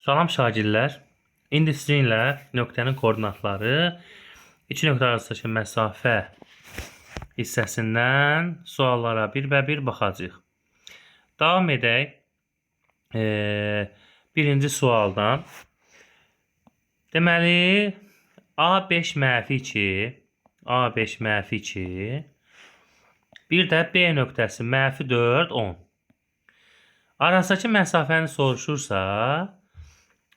Salam şagirdlər. İndi sizinlə nöqtənin koordinatları, iki nöqtə arasındakı məsafə hissəsindən suallara bir baxacağıq. Davam edək. Birinci sualdan. Deməli, A5 mənfi 2, A5 mənfi 2, bir də B nöqtəsi mənfi 4, 10. Arasındakı məsafəni soruşursa,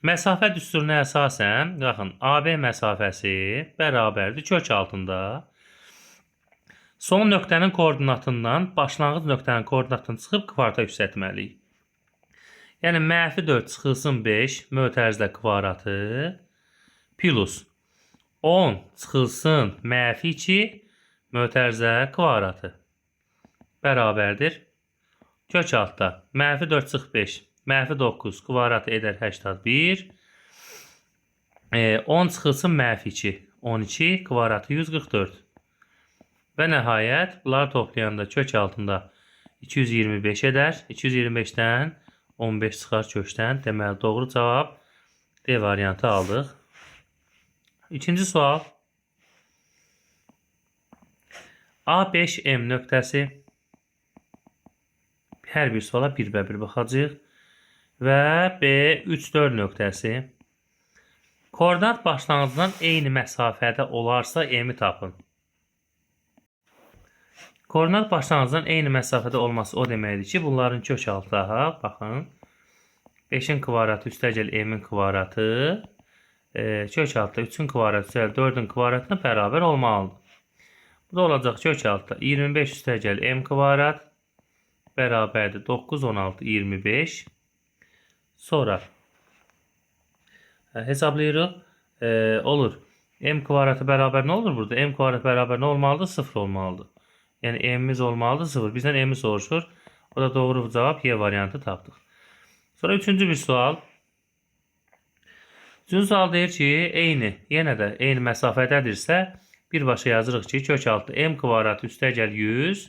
məsafə düsturuna əsasən, baxın, AB məsafəsi bərabərdir kök altında. Son nöqtənin koordinatından başlanğıc nöqtənin koordinatını çıxıb kvarta yüksəltməliyik. Yəni, mənfi 4 çıxılsın 5 mötərizlə kvaratı plus 10 çıxılsın mənfi 2 mötərizlə kvaratı bərabərdir. Kök altda mənfi 4 çıx 5. Mənfi 9 kvadrat edər 81. 10 çıxılsın mənfi 2. 12 kvadratı 144. Və nəhayət bunları toplayanda kök altında 225 edər. 225-dən 15 çıxar kökdən. Deməli doğru cavab D variantı aldıq. İkinci sual. A5M nöqtəsi. Hər bir suala bir baxacağıq. Və B3-4 nöqtəsi. Koordinat başlanğıcından eyni məsafədə olarsa M-i tapın. Koordinat başlanğıcından eyni məsafədə olması o deməkdir ki, bunların kök altı, baxın, 5-in kvadratı üstəgəl M-in kvadratı, kök altda 3-ün kvadratı üstəgəl 4-ün kvadratına bərabər olmalıdır. Bu da olacaq kök altda 25 üstəgəl M kvadrat bərabərdir 9, 16, 25. Sonra hesablayırıq. Olur. M kvadratı bərabər nə olur burada? M kvadratı bərabər nə olmalıdır? 0 olmalıdır. Yəni M'imiz olmalıdır 0. Bizdən M'i soruşur. O da doğru cavab Y variantı tapdıq. Sonra üçüncü bir sual. Üçüncü sual deyir ki, yenə də eyni məsafədədirsə, birbaşa yazırıq ki, kök altı M kvadratı üstəgəl 100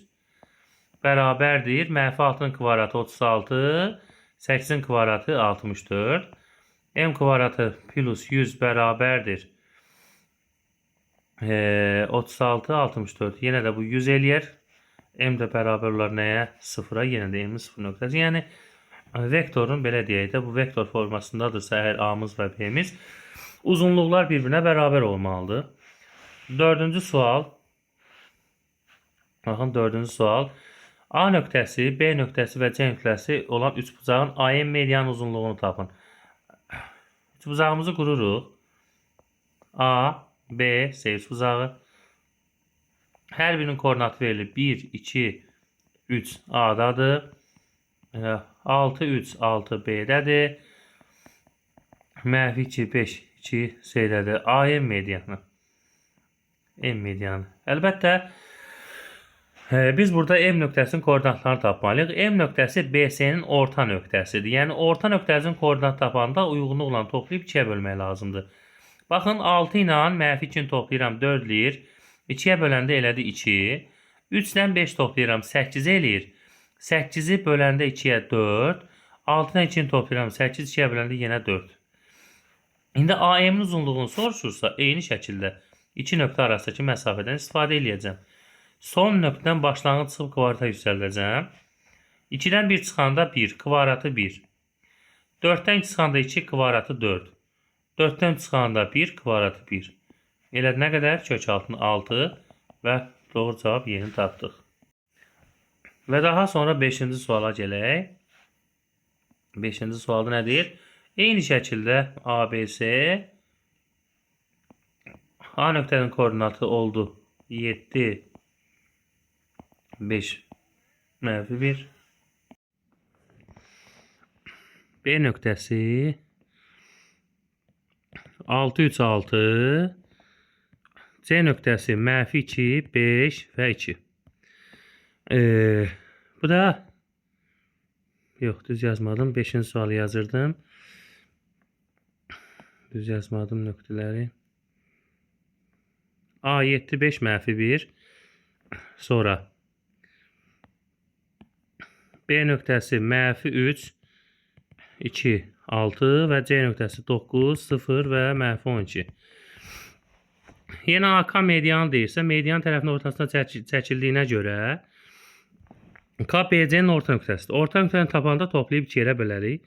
bərabərdir. Mənfi 6-nın kvadratı 36, 8-in kvadratı 64. M kvadratı plus 100 bərabərdir 36, 64. Yenə də bu 100 eləyər. M də bərabər olar nəyə? 0-a. Yenə də M-in 0 nöqtəsi. Yəni, vektorun, belə deyək də, bu vektor formasındadırsa əgər A-mız və B-miz, uzunluqlar bir-birinə bərabər olmalıdır. Dördüncü sual. Baxın, dördüncü sual. A nöqtəsi, B nöqtəsi və C nöqtəsi olan üçbucağın AM median uzunluğunu tapın. Üçbucağımızı qururuq. A, B, C üçbucağı. Hər birinin koordinatı verilir. 1, 2, 3 A'dadır. 6, 3, 6 B'dədir. Mənfi 2, 5, 2 C-dədir. AM medianı. M medianı. Əlbəttə, biz burada M nöqtəsinin koordinatlarını tapmalıyıq. M nöqtəsi BC-nin orta nöqtəsidir. Yəni, orta nöqtəsinin koordinat tapanda uyğunluqla toplayıb 2-yə bölmək lazımdır. Baxın, 6 ilə mənfi 2-ni toplayıram 4 eləyir. 2-yə böləndə elədi 2. 3-dən 5 toplayıram 8 eləyir. 8-i böləndə 2-yə 4. 6-dan 2-ni toplayıram 8, 2-yə böləndə yenə 4. İndi AM-in uzunluğunu soruşursa, eyni şəkildə 2 nöqtə arasındakı məsafədən istifadə edəcəm. Son nöqtədən başlanğıc çıxıb kvadrata yüksəldəcəm. 2-dən 1 çıxanda 1, kvadratı 1. 4-dən 2 çıxanda 2, kvadratı 4. 4-dən çıxanda 1, kvadratı 1. Elə nə qədər? Kök altını 6 və doğru cavab yeni tapdıq. Və daha sonra 5-ci suala gələk. 5-ci sualda nə deyir? Eyni şəkildə ABC A nöqtənin koordinatı oldu 7, 5, mənfi 1. B nöqtəsi 6, 3, 6. C nöqtəsi mənfi 2, 5 və 2. Bu da yox, düz yazmadım. 5-ci sualı yazırdım. Düz yazmadım nöqtələri. A7, 5 mənfi 1. Sonra B nöqtəsi mənfi 3, 2, 6 və C nöqtəsi 9, 0 və mənfi 12. Yenə AK median deyirsə, median tərəfinin ortasına çəkildiyinə görə K BC-nin orta nöqtəsidir. Orta nöqtəni tapanda toplayıb 2 yerə bölərik.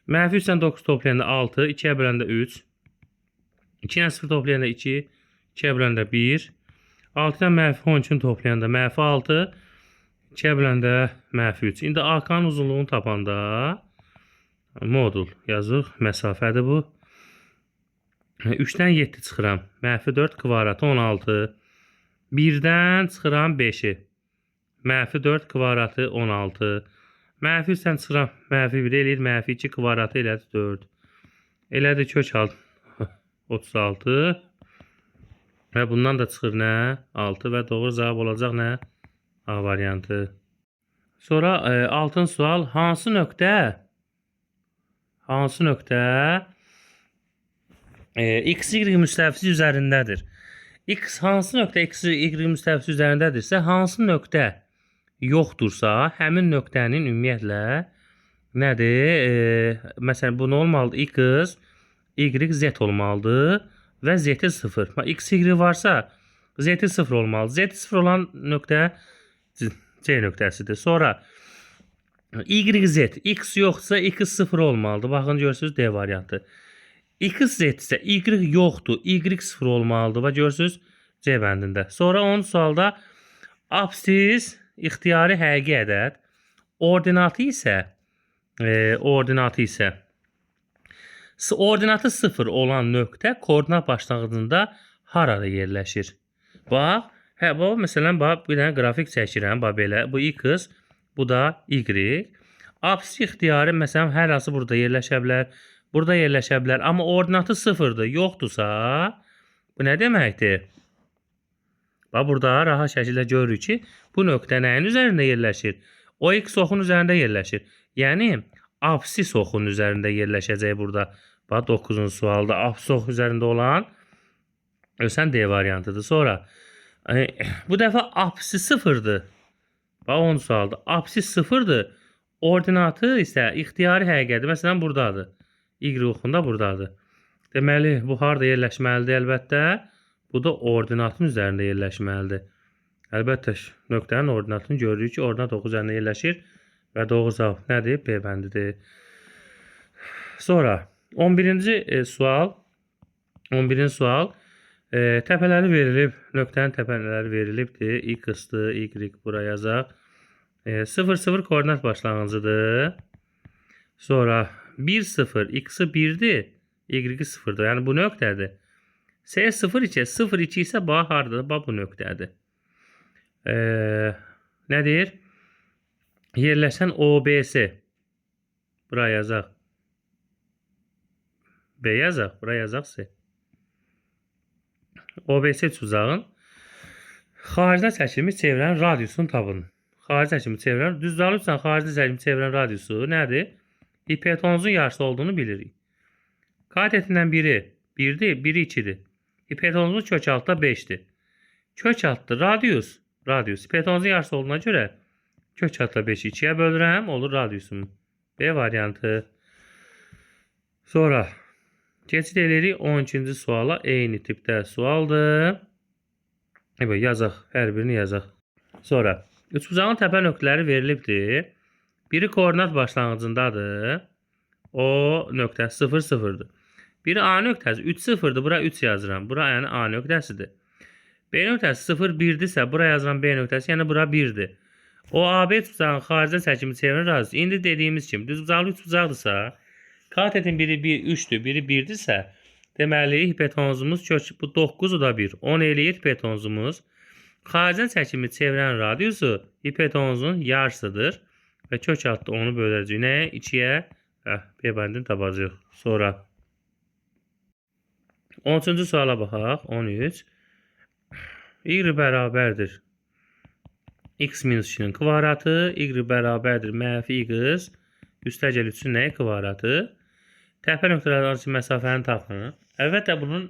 Mənfi 3-dən 9 toplayanda 6, 2-yə böləndə 3. 2-dən 0 toplayanda 2, 2-yə böləndə 1. 6-dan mənfi 12-ni toplayanda mənfi 6, 2-yə böləndə mənfi 3. İndi AK-nın uzunluğunu tapanda modul yazıq, məsafədir bu. 3-dən 7 çıxıram. Mənfi 4 kvadratı 16. 1-dən çıxıram 5-i. Mənfi 4 kvadratı 16. Mənfi 3-dən çıxıram. Mənfi 1 eləyir. Mənfi 2 kvadratı elədi 4. Elədi kök alt 36. Və bundan da çıxır nə? 6 və doğru cavab olacaq nə? A variantı. Sonra 6-cı sual. Hansı nöqtə x, y müstəvisi üzərindədir? Hansı nöqtə x, y müstəvisi üzərindədirsə, hansı nöqtə yoxdursa, həmin nöqtənin ümumiyyətlə nədir? Məsələn, bu nə olmalıdır? X, y, z olmalıdır və z-i 0. X, y varsa, z-i 0 olmalıdır. Z-i 0 olan nöqtə C nöqtəsidir. Sonra y, z. X yoxdursa, x 0 olmalıdır. Baxın, görürsünüz D variantı. X, z isə y yoxdur. Y 0 olmalıdır. Və görürsünüz C bəndində. Sonra 10 sualda absis ixtiyari həqiqi ədəd. Ordinatı isə ordinatı 0 olan nöqtə koordinat başlanğıcında harada yerləşir? Bax, məsələn, bir dənə qrafik çəkirəm. Bax, belə. Bu x, bu da y. Absis ixtiyarı, məsələn, hər hansı burada yerləşə bilər. Burada yerləşə bilər. Amma ordinatı 0-dır, yoxdursa, bu nə deməkdir? Bax, burada rahat şəkildə görürük ki, bu nöqtə nəyin üzərində yerləşir? O x oxun üzərində yerləşir. Yəni, absis oxun üzərində yerləşəcək burada. Bax, 9-cu sualda absis ox üzərində olan ölsən D variantıdır. Sonra, bu dəfə absis 0-dır. Bax, 10 sualda absis 0-dır. Ordinatı isə ixtiyari həqiqədir. Məsələn, buradadır. Y oxunda buradadır. Deməli, bu harada yerləşməlidir əlbəttə? Bu da ordinatın üzərində yerləşməlidir. Əlbəttə, nöqtənin ordinatını görürük ki, ordinat oxu üzərində yerləşir və doğru cavab nədir? B bəndidir. Sonra, 11-ci sual. 11-ci sual. Təpələri verilib, nöqtənin təpələri verilibdir. X-dır, Y bura yazaq. 0-0 koordinat başlanğıcıdır. Sonra 1-0, X-i 1-dir, Y-i 0-dır. Yəni bu nöqtədir. S0-2, 0-2 isə bax haradadır? Bax bu nöqtədir. Nədir? Yerləşən OBS. Bura yazaq. B yazaq, bura yazaq S. OBS uzağın xaricdə çəkilmiş çevrənin radiusunu tapın. Xarici çəkilmiş çevrənin, düzdür alırsan, xarici çəkilmiş çevrənin radiusu nədir? Hipotenuzun yarısı olduğunu bilirik. Katetindən biri 1-dir, biri 2-dir. Hipotenuzun kök altda 5-dir. Kök altda radius. Hipotenuzun yarısı olduğuna görə kök altda 5-i 2-yə bölürəm, olur radiusum. B variantı. Sonra keçid edirik 12-ci suala. Eyni tipdə sualdır. Yazaq, hər birini yazaq. Sonra, üçbucağın təpə nöqtələri verilibdir. Biri koordinat başlanğıcındadır. O nöqtəsi 0-0-dır. Biri A nöqtəsi 3-0-dır. Bura 3 yazıram. Bura yəni A nöqtəsidir. B nöqtəsi 0-1-dirsə, bura yazıram B nöqtəsi, yəni bura 1-dir. O AB üçbucağın xaricdə çəkilmiş çevrənin radiyusu. İndi dediyimiz kimi, düzbucaqlı üçbucaqdırsa, katetin biri 3-dür, biri 1-dirsə, deməli, hipotenuzumuz kök, bu 9, o da 1. 10 eləyir hipotenuzumuz. Xaricdən çəkilmiş çevrənin radiyusu hipotenuzun yarısıdır. Və kök altda onu böləcəyik. Nəyə? 2-yə B bəndini tapacaq. Sonra 13-cü suala baxaq. 13. Y bərabərdir. X minus 2-nin kvadratı. Y bərabərdir. Mənfi X. Üstəgəl 3-ün nəyə kvadratı? Təpə nöqtələri arasında məsafəni tapın. Əlbəttə, bunun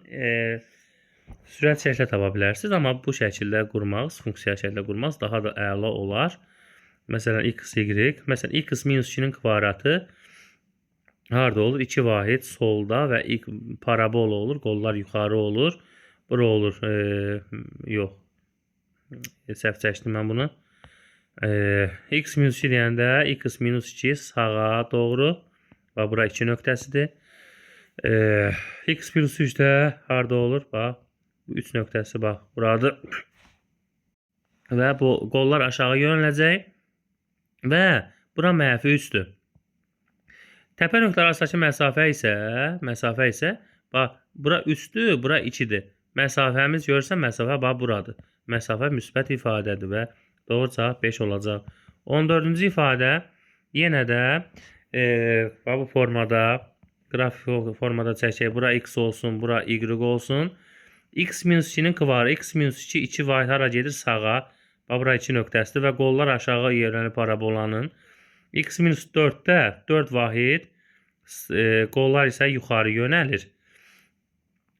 sürət şəklə tapa bilərsiniz. Amma bu şəkildə qurmaq, funksiya şəklə qurmaq daha da əla olar. Məsələn, x, y. Məsələn, x minus 2-nin kvadratı harda olur? 2 vahid solda və ilk parabola olur. Qollar yuxarı olur. Bura olur. Yox. Səhv çəkdim mən bunu. X minus 2 deyəndə x minus 2 sağa doğru. Bax, bura 2 nöqtəsidir. X plus 3 də harda olur? Bax, 3 nöqtəsi bax, buradır. Və bu qollar aşağı yönələcək. Və bura mənfi 3'dür. Təpə nöqtələr arasındakı məsafə isə bax, bura 3'dür, bura 2'dir. Məsafəmiz görürsən, məsafə bax buradır. Məsafə müsbət ifadədir və doğru cavab 5 olacaq. 14-cü ifadə yenə də bu formada, qrafik formada çəkək. Bura x olsun, bura y olsun. X minus 2'nin kvarı, x minus 2, 2 vahid hara gedir? Sağa. Bura 2 nöqtəsidir və qollar aşağı yerlənir parabolanın. X minus 4'də 4 vahid, qollar isə yuxarı yönəlir.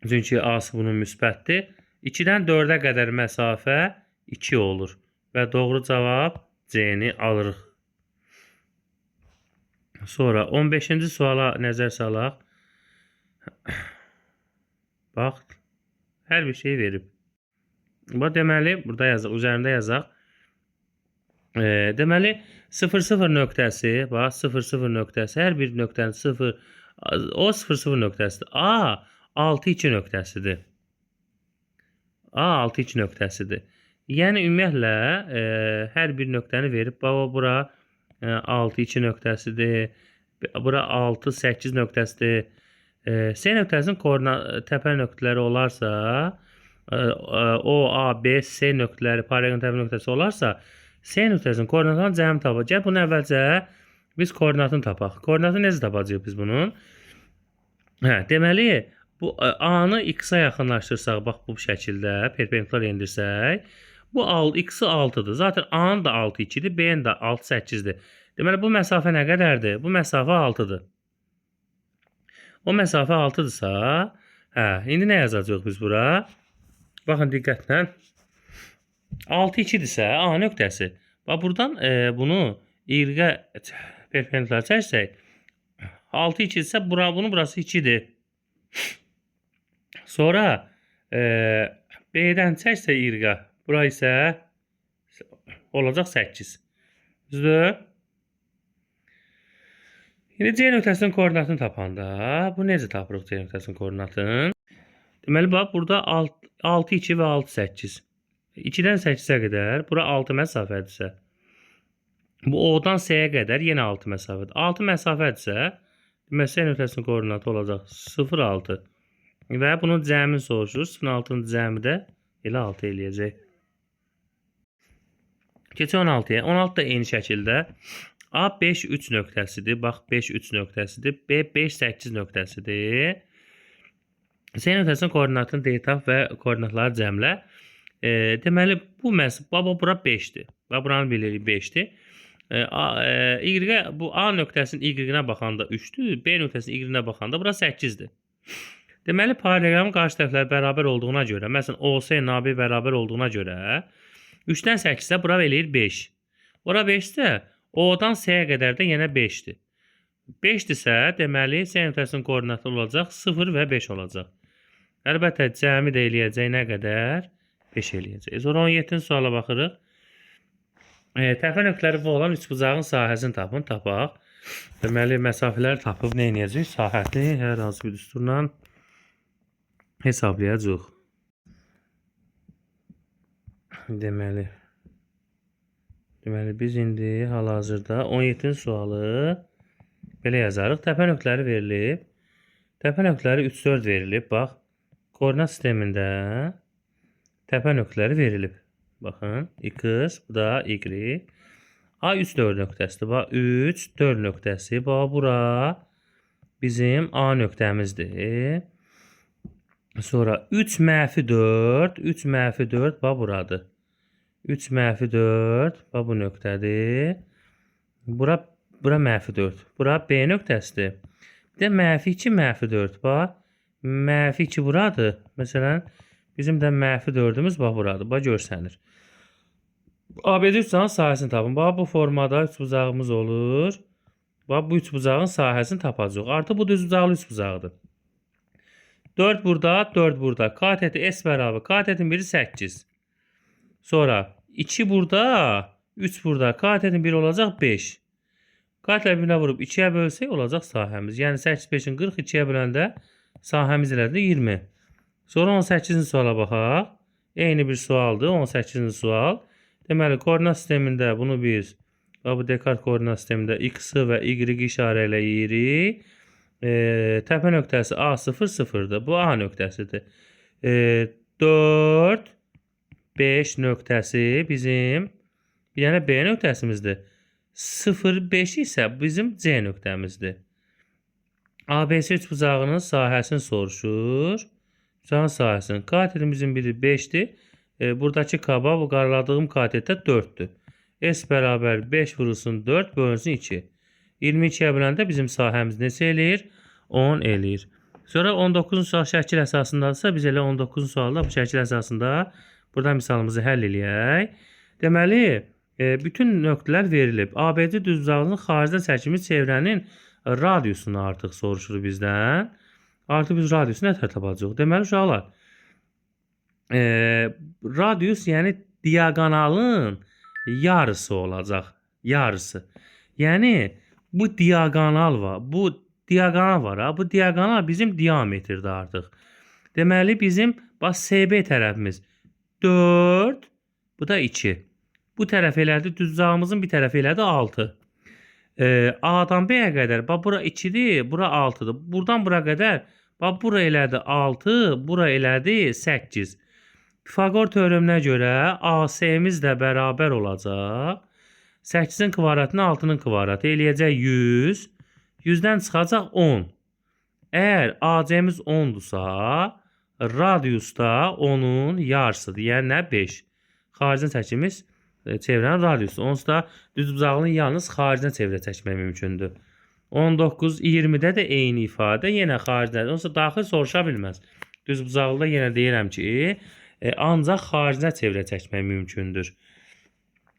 Çünki A-sı bunun müsbətdir. 2-dən 4'ə qədər məsafə 2 olur. Və doğru cavab C-ni alırıq. Sonra 15-ci suala nəzər salaq. Bax, hər bir şey verib. Bax, deməli, burada yazaq, üzərində yazaq. Deməli, 0,0 nöqtəsi, bax, 0,0 nöqtəsi, hər bir nöqtənin 0, o 0,0 nöqtəsidir. A, 6,2 nöqtəsidir. A, 6,2 nöqtəsidir. Yəni, ümumiyyətlə, hər bir nöqtəni verib, bax, bura 6,2 nöqtəsidir, bura 6,8 nöqtəsidir. C nöqtəsinin təpə nöqtələri olarsa, O, A, B, C nöqtələri paralel təpə nöqtəsi olarsa, C nöqtəsinin koordinatlarını cəmi tapaq. Gəl, bunu əvvəlcə biz koordinatını tapaq. Koordinatını necə tapacağıq biz bunun? Deməli, bu A-nı X-a yaxınlaşdırsaq, bax, bu şəkildə perpendikular endirsək, bu X-i 6'dır. Zaten A-nın da 6,2'dir, B-nin də 6,8'dir. Deməli, bu məsafə nə qədərdir? Bu məsafə 6'dır. O məsafə 6'dırsa, indi nə yazacağıq biz bura? Baxın, diqqətlə. 6,2'dirsə A nöqtəsi. Bax, buradan bunu Y-ə perpendikular çəksək, 6,2'dirsə bunun burası 2'dir. Sonra B-dən çəksə Y-ə, bura isə olacaq 8. Düzdür? Şimdi C nöqtəsinin koordinatını tapanda, bu necə tapırıq C nöqtəsinin koordinatını? Deməli, bax, burada 6,2 və 6,8. 2-dən 8'ə qədər, bura 6 məsafədirsə, bu O-dan C-yə qədər yenə 6 məsafədir. 6 məsafədirsə, deməli, C nöqtəsinin koordinatı olacaq 0,6. Və bunun cəmini soruşur. 0,6'nın cəmi də elə 6 eləyəcək. Keçək 16'ya. 16 da eyni şəkildə. A 5,3 nöqtəsidir. Bax, 5,3 nöqtəsidir. B 5,8 nöqtəsidir. C nöqtəsinin koordinatını D tap və koordinatları cəmlə. Deməli, bura 5'dir. Və buranı bilirik 5'dir. Bu A nöqtəsinin Y-ə baxanda 3'dür. B nöqtəsinin Y-ə baxanda bura 8'dir. Deməli, paralelogramın qarşı tərəfləri bərabər olduğuna görə, məsələn, OC nabi bərabər olduğuna görə, 3-dən 8'ə bura eləyir 5. Bura 5'də, O'dan C-yə qədər də yenə 5'dir. 5'dirsə, deməli, C nöqtəsinin koordinatı olacaq 0 və 5 olacaq. Əlbəttə, cəmi də eləyəcək nə qədər? 5 eləyəcək. Sonra 17-ci suala baxırıq. Təpə nöqtələri bu olan üçbucağın sahəsini tapaq. Deməli, məsafələri tapıb nə edəcək? Sahəni hər hansı bir düsturla hesablayacaq. Deməli, biz indi hal-hazırda 17-ci sualı belə yazarıq. Təpə nöqtələri verilib. Təpə nöqtələri 3, 4 verilib. Bax, koordinat sistemində təpə nöqtələri verilib. Baxın, X, bu da Y. A 3, 4 nöqtəsidir. Bax, 3, 4 nöqtəsi. Bax, bura bizim A nöqtəmizdir. Sonra 3 mənfi 4, 3 mənfi 4, bax, buradır. 3 mənfi 4, bax, bu nöqtədir. Bura mənfi 4. Bura B nöqtəsidir. Bir də mənfi 2, mənfi 4, bax. Mənfi 2 buradır. Məsələn, bizim də mənfi 4'ümüz bax, buradır. Bax, görsənir. ABD üçbucağın sahəsini tapın. Bax, bu formada üçbucağımız olur. Bax, bu üçbucağın sahəsini tapacağıq. Artıq bu düzbucaqlı üçbucaqdır. 4 burada, 4 burada. Kateti S bərabər. Katetin biri 8. Sonra 2 burada, 3 burada. Katetin biri olacaq 5. Katlə birinə vurub 2-yə bölsək olacaq sahəmiz. Yəni 8 5-in 40 2-yə böləndə sahəmiz elədir 20. Sonra 18-ci suala baxaq. Eyni bir sualdır. 18-ci sual. Deməli, koordinat sistemində bunu biz bu Descartes koordinat sistemində x-i və y-i işarə eləyirik. Təpə nöqtəsi A0 0-dır. Bu A nöqtəsidir. 4 5 nöqtəsi bizim bir dənə B nöqtəsimizdir. 0 5 isə bizim C nöqtəmizdir. ABC üçbucağının sahəsini soruşur. Üçbucağın sahəsini. Katetimizin biri 5'dir. Buradakı kaba bu qaraladığım katetdə 4'dür. S bərabər 5 vurulsun 4 bölünsün 2. 22'yə böləndə bizim sahəmiz neçə eləyir? 10 eləyir. Sonra 19-cu sual şəkil əsasındadırsa biz elə 19-cu sualda bu şəkil əsasında burada misalımızı həll eləyək. Deməli, bütün nöqtələr verilib. ABC düzbucağının xaricdən çəkilmiş çevrənin radiusunu artıq soruşur bizdən. Artıq biz radiusu nə tər tapacağıq? Deməli, uşaqlar, radius yəni diaqonalın yarısı olacaq. Yarısı. Yəni, bu diaqonal var. Bu diaqonal var. Bu diaqonal bizim diametrdir artıq. Deməli, bizim SB tərəfimiz 4, bu da 2. Bu tərəf elədi, düzbucağımızın bir tərəfi elədi 6. A'dan B'yə qədər, bura 2'dir, bura 6'dır. Buradan bura qədər, bura elədi 6, bura elədi 8. Pifagor teoreminə görə AS'miz də bərabər olacaq. 8'in kvadratını 6'nın kvadratı eləyəcək 100. 100'dən çıxacaq 10. Əgər AC'miz 10'dursa, radius da 10'un yarısıdır. Yəni nə? 5. Xaricdən çəkimiz çevrənin radiusu. Onsuz da düzbucağının yalnız xaricdən çevrə çəkmək mümkündür. 19, 20'də də eyni ifadə yenə xaricdən. Onsuz da daxil soruşa bilməz. Düzbucaqlıda yenə deyirəm ki, ancaq xaricdən çevrə çəkmək mümkündür.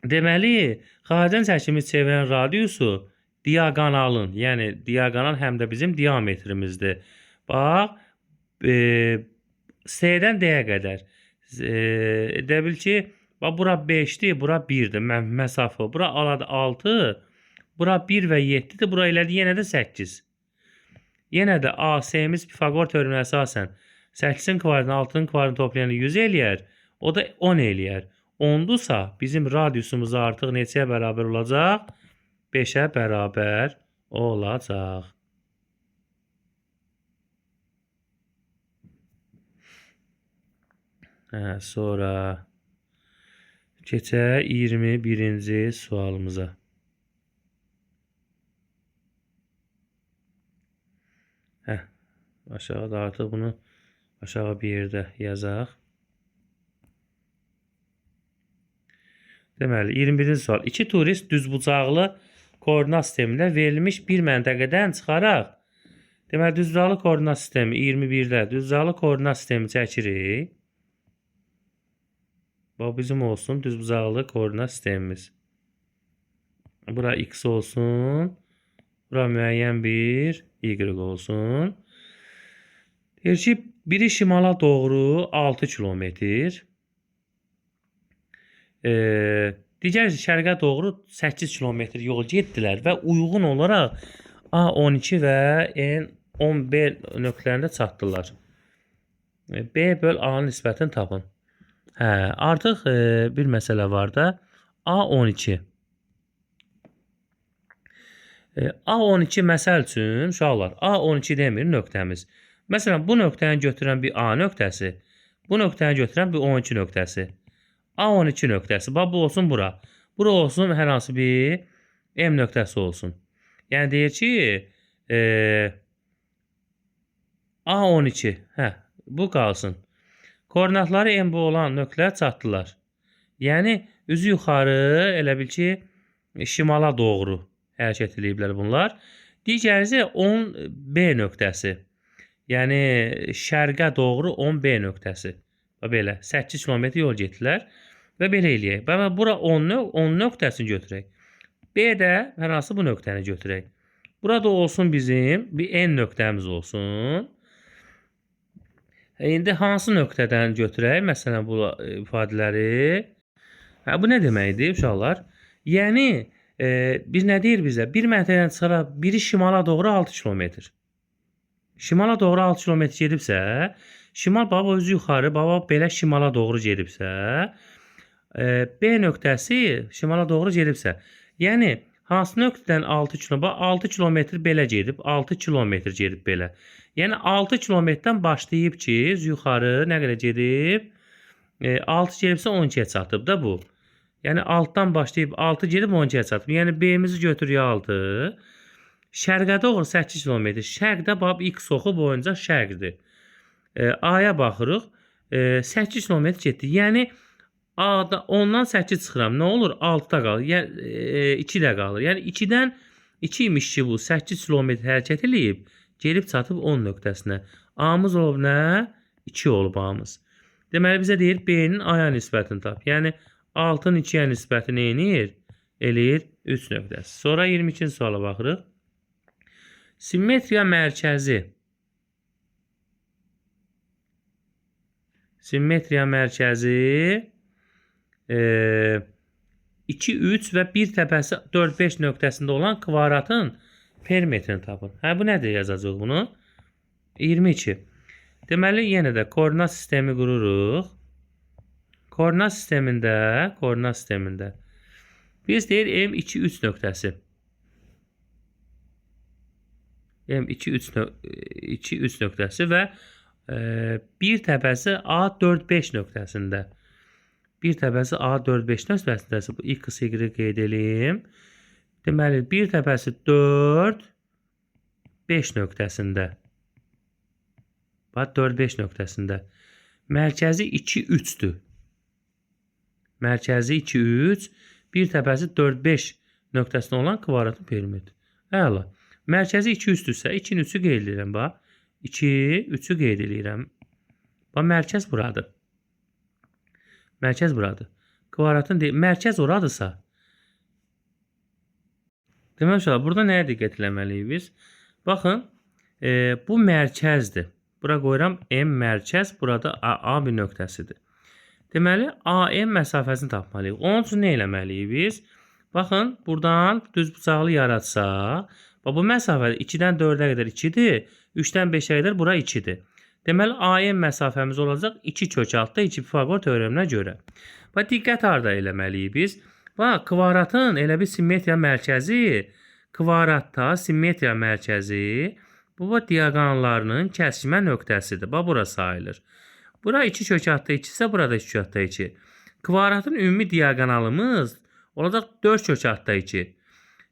Deməli, xaricdən çəkimiz çevrənin radiusu diaqonalın, yəni diaqonal həm də bizim diametrimizdir. Bax, S'dən D'yə qədər. Deyə bil ki, bura 5'dir, bura 1'dir məsafə. Bura 6, bura 1 və 7'dir, bura elədi yenə də 8. Yenə də AS'miz Pifagor teoreminə əsasən 8'in kvadratını 6'nın kvadratını toplayanı 100 eləyər. O da 10 eləyər. 10'dursa bizim radiusumuz artıq neçəyə bərabər olacaq? 5'ə bərabər olacaq. Sonra keçək 21-ci sualımıza. Aşağıda artıq bunu aşağı bir yerdə yazaq. Deməli, 21-ci sual. 2 turist düzbucaqlı koordinat sistemində verilmiş bir məntəqədən çıxaraq. Deməli, düzbucaqlı koordinat sistemi 21'də düzbucaqlı koordinat sistemi çəkirik. Bu bizim olsun düzbucaqlı koordinat sistemimiz. Bura x olsun. Bura müəyyən bir y olsun. Deyir ki, biri şimala doğru 6 kilometr. Digər şərqə doğru 8 kilometr yol getdilər və uyğun olaraq A12 və N10B nöqtələrində çatdılar. B böl A-nın nisbətini tapın. Artıq bir məsələ var da. A12. A12 məsəl üçün, uşaqlar, A12 demir nöqtəmiz. Məsələn, bu nöqtəni götürən bir A nöqtəsi, bu nöqtəni götürən bir 12 nöqtəsi. A12 nöqtəsi, bax bu olsun bura. Bura olsun hər hansı bir M nöqtəsi olsun. Yəni deyir ki, A12, bu qalsın. Koordinatları M olan nöqtələr çatdılar. Yəni, üzü yuxarı elə bil ki, şimala doğru hərəkət ediblər bunlar. Digəri 10B nöqtəsi. Yəni, şərqə doğru 10B nöqtəsi. Belə 8 kilometr yol getdilər və belə eləyək. Bura 10 nöqtəsini götürək. B də hər hansı bu nöqtəni götürək. Burada olsun bizim bir n nöqtəmiz olsun. İndi hansı nöqtədən götürək? Məsələn, bu ifadələri. Bu nə deməkdir uşaqlar? Yəni, biz nə deyir bizə? Bir məntəqədən çıxaraq biri şimala doğru 6 kilometr. Şimala doğru 6 kilometr gedibsə, şimal baba özü yuxarı, baba belə şimala doğru gedibsə, B nöqtəsi şimala doğru gedibsə, yəni hansı nöqtədən 6 kilometr, 6 kilometr belə gedib, 6 kilometr gedib belə. Yəni 6 kilometrdən başlayıb ki, yuxarı nə qədər gedib? 6 gedibsə 12-yə çatıb da bu. Yəni altdan başlayıb 6 gedib 12-yə çatıb. Yəni B-mizi götürüyor 6. Şərqə doğru 8 kilometr. Şərqdə bab X oxu boyunca şərqdir. A-ya baxırıq. 8 kilometr getdi. Yəni A-da ondan 8 çıxıram. Nə olur? 6-da qalır. Yəni 2-də qalır. Yəni 2-dən 2 imiş ki bu 8 kilometr hərəkət eləyib. Gelib çatıb 10 nöqtəsinə. A-mız olub nə? 2 olub A-mız. Deməli bizə deyir B-nin A-ya nisbətini tap. Yəni 6-nın 2-yə nisbəti nə edir? Eləyir 3 nöqtəsi. Sonra 22-ci suala baxırıq. Simmetriya mərkəzi. Simmetriya mərkəzi 2, 3 və 1 təpəsi 4, 5 nöqtəsində olan kvadratın perimetrini tapın. Bu nədir yazacaq bunu? 22. Deməli, yenə də koordinat sistemi qururuq. Koordinat sistemində biz deyir M2, 3 nöqtəsi. M2, 3 nöqtəsi və 1 təpəsi A4, 5 nöqtəsində. 1 təpəsi A4, 5 nöqtəsində bu X, Y qeyd edeyim. Deməli, 1 təpəsi 4, 5 nöqtəsində. Bax, 4, 5 nöqtəsində. Mərkəzi 2, 3'dür. Mərkəzi 2, 3, 1 təpəsi 4, 5 nöqtəsində olan kvadratın perimetri. Əla. Mərkəzi 2, 3'dürsə, 2'nin 3'ü qeyd edirəm. Bax, 2, 3'ü qeyd edirəm. Bax, mərkəz buradır. Mərkəz buradır. Kvadratın mərkəz oradırsa, demək uşaqlar, burada nəyə diqqət eləməliyik biz? Baxın, bu mərkəzdir. Bura qoyuram M mərkəz, burada A bir nöqtəsidir. Deməli, AM məsafəsini tapmalıyıq. Onun üçün nə eləməliyik biz? Baxın, buradan düz bucaqlı yaratsaq, bu məsafə 2-dən 4-ə qədər 2-dir, 3-dən 5-ə qədər bura 2-dir. Deməli, AM məsafəmiz olacaq 2 kök altda 2 Pifagor teoreminə görə. Diqqət harda eləməliyik biz? Bax, kvadratın elə bir simmetriya mərkəzi, kvadratda simmetriya mərkəzi, bu diaqonallarının kəsişmə nöqtəsidir. Bax, bura sayılır. Bura 2 kök altda 2 isə, burada 2 kök altda 2. Kvadratın ümumi diaqonalımız olacaq 4 kök altda 2.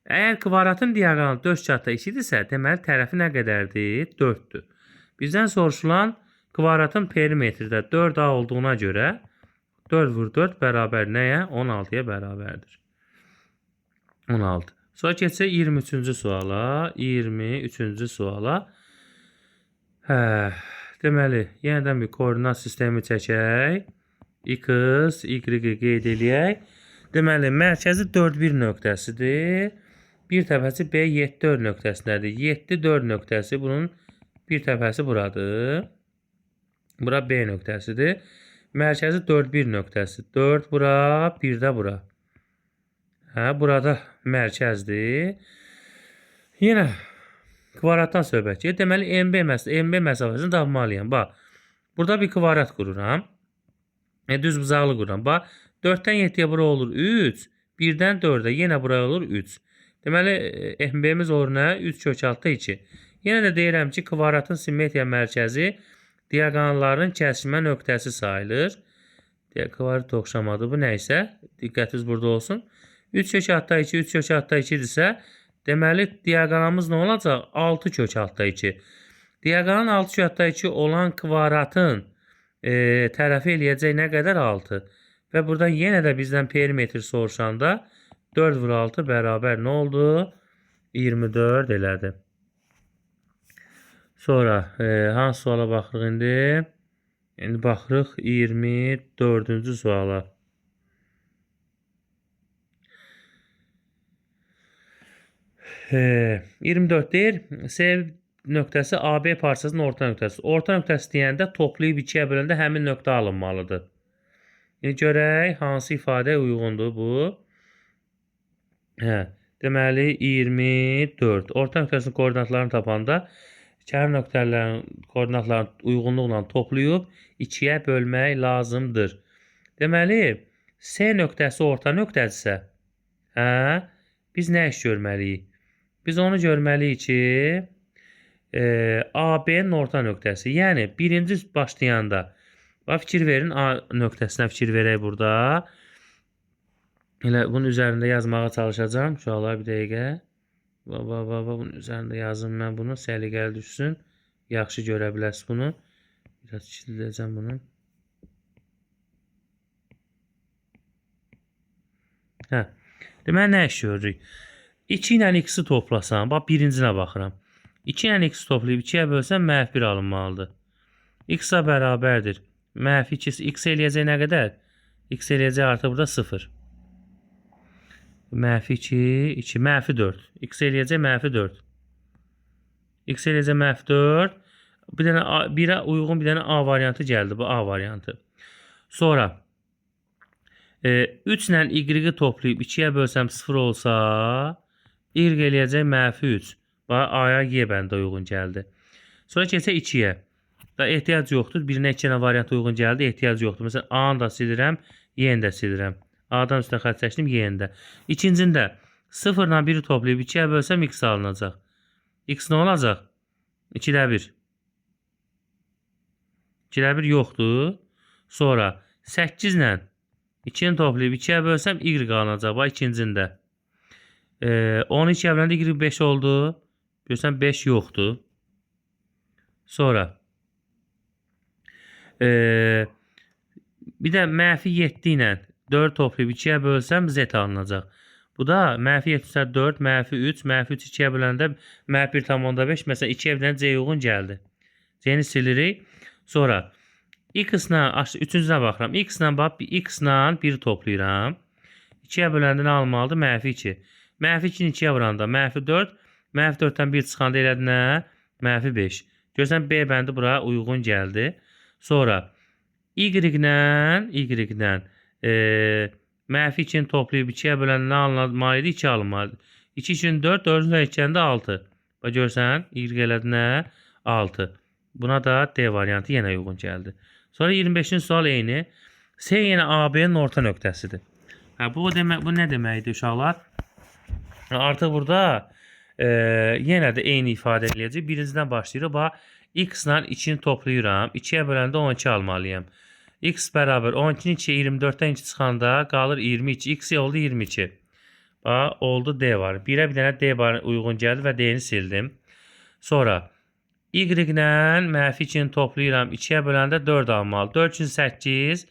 Əgər kvadratın diaqonalı 4 kök altda 2-dirsə, deməli tərəfi nə qədərdir? 4'dür. Bizdən soruşulan kvadratın perimetrdə 4A olduğuna görə 4 vur 4 bərabər nəyə? 16'ya bərabərdir. 16. Sonra keçsək 23-cü suala. 23-cü suala. Deməli, yenədən bir koordinat sistemi çəkək. X, Y qeyd eləyək. Deməli, mərkəzi 4, 1 nöqtəsidir. Bir təpəsi B, 7, 4 nöqtəsindədir. 7, 4 nöqtəsi bunun bir təpəsi buradır. Bura B nöqtəsidir. Mərkəzi 4, 1 nöqtəsi. 4 bura, 1 də bura. Burada mərkəzdir. Yenə kvadratdan söhbət gedir. Deməli, MB məsafəsini tapmalıyam. Bax, burada bir kvadrat qururam. Düz bucaqlı qururam. Bax, 4-dən 7-yə bura olur 3. 1-dən 4-ə yenə bura olur 3. Deməli, MB-miz olur nə? 3 kök altda 2. Yenə də deyirəm ki, kvadratın simmetriya mərkəzi diaqonalların kəsişmə nöqtəsi sayılır. Kvadrat oxşamadı. Bu nə isə? Diqqətiniz burada olsun. 3 kök altda 2, 3 kök altda 2-dirsə, deməli, diaqonalımız nə olacaq? 6 kök altda 2. Diaqonalın 6 kök altda 2 olan kvadratın tərəfi eləyəcək nə qədər? 6. Və buradan yenə də bizdən perimetr soruşanda 4 vur 6 bərabər nə oldu? 24 elədi. Sonra hansı suala baxırıq indi? İndi baxırıq 24-cü suala. 24 deyir. S nöqtəsi AB parçasının orta nöqtəsi. Orta nöqtəsi deyəndə toplayıb 2-yə böləndə həmin nöqtə alınmalıdır. İndi görək hansı ifadə uyğundur bu. Deməli 24. Orta nöqtəsinin koordinatlarını tapanda kənar nöqtələrin koordinatlarını uyğunluqla toplayıb 2-yə bölmək lazımdır. Deməli S nöqtəsi orta nöqtədirsə, biz nə iş görməliyik? Biz onu görməliyik ki, AB'nin orta nöqtəsi. Yəni birinci başlayanda fikir verin, A nöqtəsinə fikir verək burada. Elə bunun üzərində yazmağa çalışacağım. Uşaqlar bir dəqiqə. Bunun üzərində yazım mən bunu. Səliqəli düşsün. Yaxşı görə bilərsiniz bunu. Biraz kiçildəcəm bunu. Deməli nə iş görürük? 2 ilə x-i toplasam, bax birincinə baxıram. 2 ilə x toplayıb 2-yə bölsəm -1 alınmalıdır. X-a bərabərdir. -2 x eləyəcək nə qədər? X eləyəcək artıq burada 0. -2, 2, -4. X eləyəcək -4. X eləyəcək -4. Bir dənə birə uyğun bir dənə A variantı gəldi. Bu A variantı. Sonra 3 ilə y-i toplayıb 2-yə bölsəm 0 olsa, y eləyəcək -3. A-ya y bəndə uyğun gəldi. Sonra keçək 2-yə. Da ehtiyac yoxdur. Birinə 2 dənə variant uyğun gəldi. Ehtiyac yoxdur. Məsələn, A-nı da silirəm, Y-ni də silirəm. A-dan üstə xətt çəkdim, Y-ni də. İkincində 0 ilə 1-i toplayıb 2-yə bölsəm x alınacaq. X nə olacaq? 2-də 1. 2-də 1 yoxdur. Sonra 8 ilə 2-ni toplayıb 2-yə bölsəm y qalınacaq. Bax ikincində. 12-yə böləndə y 5 oldu. Görürsən 5 yoxdur. Sonra bir də -7 ilə 4 toplayıb 2-yə bölsəm z alınacaq. Bu da -7 4, -3, -3 2-yə böləndə -1,5. Məsələn 2-yə bir dənə c uyğun gəldi. C-ni silirik. Sonra x-la, üçüncüsünə baxıram. X-la bax, x-la 1-i toplayıram. 2-yə böləndə nə almalıdır? -2. -2-ni 2-yə vuranda -4. -4-dən 1 çıxanda elədi nə? -5. Görürsən B bəndi bura uyğun gəldi. Sonra y-lə -2-ni toplayıb 2-yə böləndə nə alınmalıdır? 2 alınmalıdır. 2 üçün 4, 4-ün içəndə 6. Bax görürsən, y elədi nə? 6. Buna da D variantı yenə uyğun gəldi. Sonra 25-ci sual eyni. S yenə AB-nin orta nöqtəsidir. Bu nə deməkdir uşaqlar? Artıq burada yenə də eyni ifadə ediləcək. Birincidən başlayırıq. Bax, x ilə 2-ni toplayıram. 2-yə böləndə 12 almalıyam. X bərabər 12-nin 2-yə 24-dən 2 çıxanda qalır 22. X oldu 22. Bax, oldu D var. Bir dənə D var uyğun gəldi və D-ni sildim. Sonra y-lə -2-ni toplayıram. 2-yə böləndə 4 almalı. 4 üçün 8.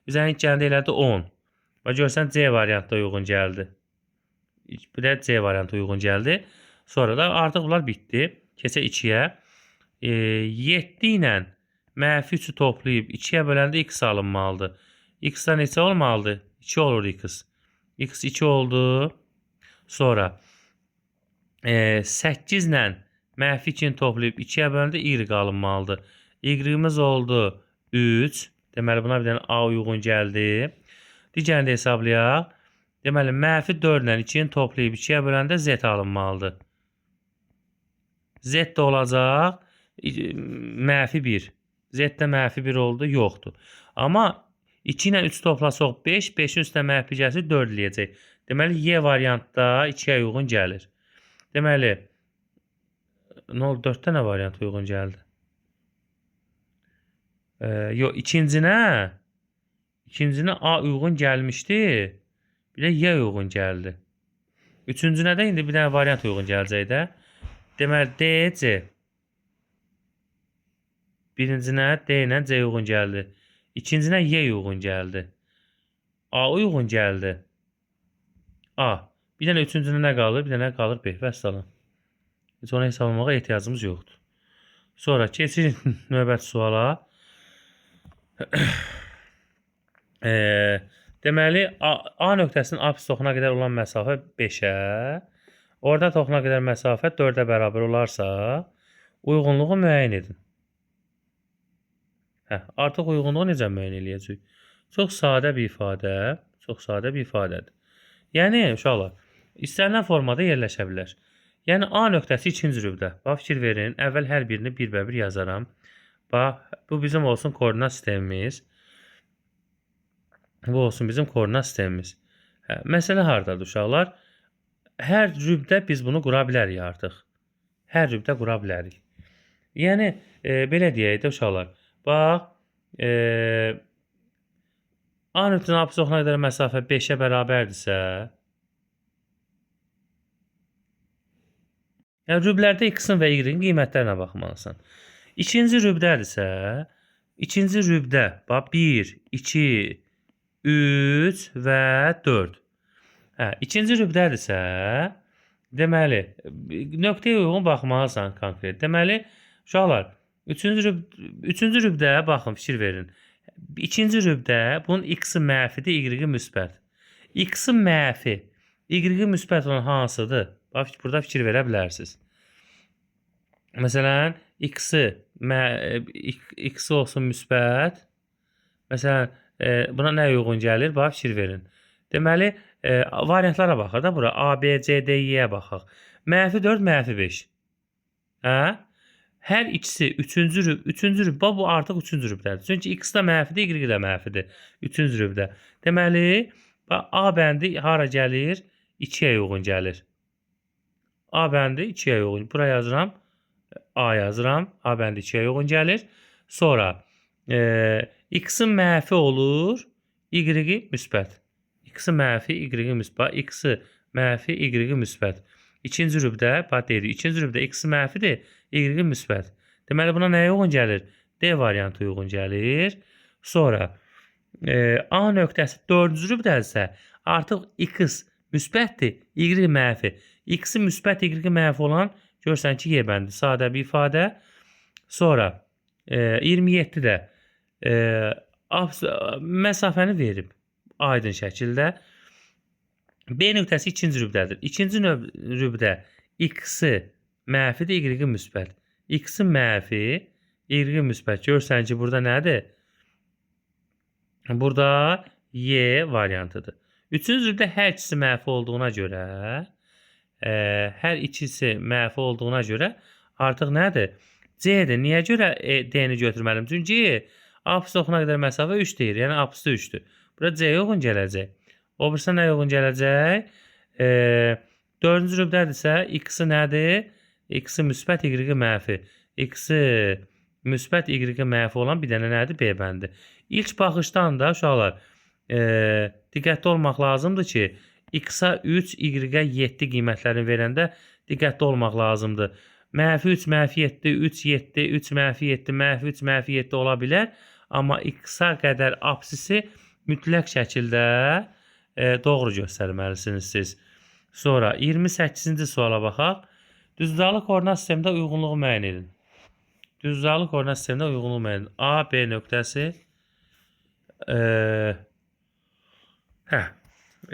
Bizə ilk gəldi elədi 10. Bax, görürsən C variantda uyğun gəldi. Bir də C variantı uyğun gəldi. Sonra da artıq bunlar bitdi. Keçək 2-yə. 7 ilə -3-ü toplayıb 2-yə böləndə x alınmalıdır. X-dan neçə olmalıdır? 2 olur x. X 2 oldu. Sonra 8 ilə -2-ni toplayıb 2-yə böləndə y alınmalıdır. Y-imiz oldu 3. Deməli buna bir dənə A uyğun gəldi. Digərini də hesablayaq. Deməli -4 ilə 2-ni toplayıb 2-yə böləndə z alınmalıdır. Z də olacaq -1. Z də -1 oldu, yoxdur. Amma 2 ilə 3 toplasaq 5, 5-in üstə -1 gəlsə 4 eləyəcək. Deməli Y variantda 2-yə uyğun gəlir. Deməli nə oldu? 4 dənə variant uyğun gəldi. Yox, ikincinə A uyğun gəlmişdi. Bir də Y uyğun gəldi. Üçüncünə də indi bir dənə variant uyğun gələcək də. Deməli D, C. Birincinə D ilə C uyğun gəldi. İkincinə Y uyğun gəldi. A uyğun gəldi. A. Bir dənə üçüncünə nə qalır? Bir dənə qalır B. Vəssalam. Heç onu hesablamağa ehtiyacımız yoxdur. Sonra keçirik növbəti suala. Deməli A nöqtəsinin apsistonuna qədər olan məsafə 5-ə, Orada toxuna qədər məsafə 4-ə bərabər olarsa, uyğunluğu müəyyən edin. Artıq uyğunluğu necə müəyyən edəcəyik? Çox sadə bir ifadə, çox sadə bir ifadədir. Yəni, uşaqlar, istənilən formada yerləşə bilər. Yəni, A nöqtəsi ikinci rübdə. Bax, fikir verin, əvvəl hər birini bir-bə-bir yazaram. Bax, bu bizim olsun koordinat sistemimiz. Bu olsun bizim koordinat sistemimiz. Məsələ hardadır, uşaqlar? Hər rübdə biz bunu qura bilərik artıq. Hər rübdə qura bilərik. Yəni, belə deyək də, uşaqlar. Bax, A nöqtədən A soxuna qədər məsafə 5-ə bərabərdirsə, yəni rüblərdə x-in və y-in qiymətlərinə baxmalısan. İkinci rübdədirsə, ikinci rübdə, bax 1, 2, 3 və 4. İkinci rübdədirsə, deməli, nöqtəyə uyğun baxmalısan konkret. Deməli, uşaqlar, üçüncü rübdə, baxın, fikir verin. İkinci rübdə, bunun x-i mənfidir, y-i müsbət. X-in mənfi, y-i müsbət olan hansıdır? Bax, burada fikir verə bilərsiniz. Məsələn, x olsun müsbət. Məsələn, buna nə uyğun gəlir? Bax, fikir verin. Deməli, variantlara baxaq da bura. A, B, C, D, Y-yə baxaq. Mənfi 4, mənfi 5. Hər ikisi üçüncü rübdə, bu artıq üçüncü rübdədir. Çünki x da mənfidir, y də mənfidir. Üçüncü rübdə. Deməli, A bəndi hara gəlir? 2-yə uyğun gəlir. A bəndi 2-yə uyğun. Bura yazıram. A yazıram. A bəndi 2-yə uyğun gəlir. Sonra x-in mənfi olur, y-i müsbət. X-i mənfi, y-i müsbət. X-i mənfi, y-i müsbət. İkinci rübdə, bax deyirik, ikinci rübdə x-i mənfidir, y-i müsbət. Deməli, buna nəyə uyğun gəlir? D variantı uyğun gəlir. Sonra A nöqtəsi 4-cü rübdədirsə, artıq x müsbətdir, y mənfi. X-i müsbət, y mənfi olan görürsən ki, y bəndi. Sadə bir ifadə. Sonra 27-də məsafəni verib aydın şəkildə. B nöqtəsi ikinci rübdədir. İkinci rübdə x-i mənfidir, y müsbət. X-i mənfi, y müsbət. Görürsən ki, burada nədir? Burada y variantıdır. Üçüncü rübdə hər ikisi mənfi olduğuna görə, artıq nədir? C-dir. Niyə görə D-ni götürməliyim? Çünki A-soxuna qədər məsafə 3 deyir. Yəni A-sı 3-dür. Burada C-yə uyğun gələcək. O birisi nəyə uyğun gələcək? 4-cü rübdədirsə, x-i nədir? X-i müsbət, y mənfi. X-i müsbət, y mənfi olan bir dənə nədir? B bəndi. İlk baxışdan da uşaqlar diqqətli olmaq lazımdır ki, x-a 3, y-ə 7 qiymətlərini verəndə diqqətli olmaq lazımdır. Mənfi 3, mənfi 7, 3, 7, 3, mənfi 7, mənfi 3, mənfi 7 ola bilər. Amma x-a qədər apsisi mütləq şəkildə doğru göstərməlisiniz siz. Sonra 28-ci suala baxaq. Düzdalı koordinat sistemində uyğunluğu müəyyən edin. Düzdalı koordinat sistemində uyğunluğu müəyyən edin. A, B nöqtəsi